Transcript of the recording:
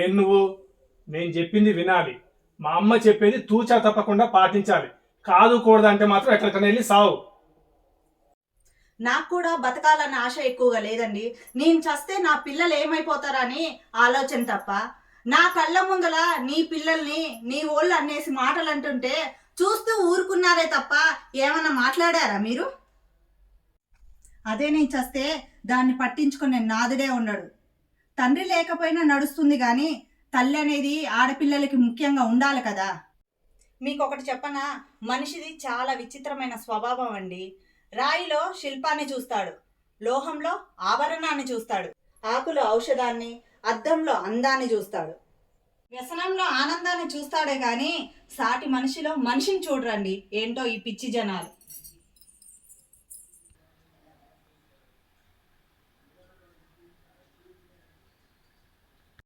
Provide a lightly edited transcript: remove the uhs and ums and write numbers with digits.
ఏం నువ్వు? నేను చెప్పింది వినాలి. మా అమ్మ చెప్పేది తూచా తప్పకుండా పాటించాలి. కాదు కూడదంటే మాత్రం ఎక్కడికైనా వెళ్ళి సావు. నాకు కూడా బతకాలన్న ఆశ ఎక్కువగా లేదండి. నేను చస్తే నా పిల్లలు ఏమైపోతారని ఆలోచన తప్ప, నా కళ్ళ ముందల నీ పిల్లల్ని నీ ఓళ్ళు అనేసి మాటలు అంటుంటే చూస్తూ ఊరుకున్నారే తప్ప ఏమన్నా మాట్లాడారా మీరు? అదే నేను చస్తే దాన్ని పట్టించుకునే నాదుడే ఉన్నాడు. తండ్రి లేకపోయినా నడుస్తుంది కానీ తల్లి అనేది ఆడపిల్లలకి ముఖ్యంగా ఉండాలి కదా. మీకు ఒకటి చెప్పనా, మనిషిది చాలా విచిత్రమైన స్వభావం అండి. రాయిలో శిల్పాన్ని చూస్తాడు, లోహంలో ఆభరణాన్ని చూస్తాడు, ఆకులో ఔషధాన్ని, అద్దంలో అందాన్ని చూస్తాడు, వ్యసనంలో ఆనందాన్ని చూస్తాడే కానీ సాటి మనిషిలో మనిషిని చూడరండి. ఏంటో ఈ పిచ్చి జనాలు.